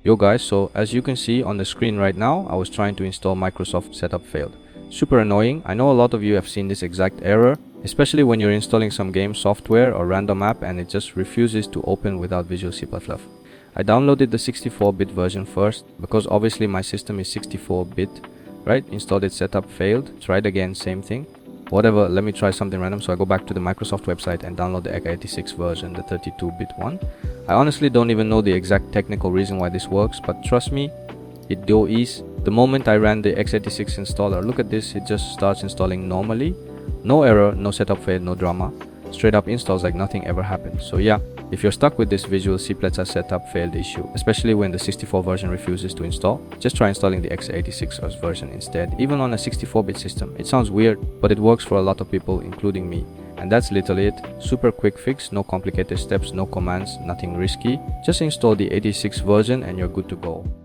Yo guys, so as you can see on the screen right now, I was trying to install Microsoft Setup failed. Super annoying. I know a lot of you have seen this exact error, especially when you're installing some game software or random app and it just refuses to open without Visual C++. I downloaded the 64-bit version first because obviously my system is 64-bit, right? Installed it, setup failed, tried again, same thing. Whatever, let me try something random. So I go back to the Microsoft website and download the x86 version, the 32-bit one. I honestly don't even know the exact technical reason why this works, but trust me, it do is. The moment I ran the x86 installer, look at this, it just starts installing normally. No error, no setup fail, no drama. Straight up installs like nothing ever happened. So yeah, if you're stuck with this Visual C++ setup failed issue, especially when the 64 version refuses to install, just try installing the x86 version instead. Even on a 64-bit system, it sounds weird, but it works for a lot of people, including me. And that's literally it. Super quick fix, no complicated steps, no commands, nothing risky. Just install the 86 version and you're good to go.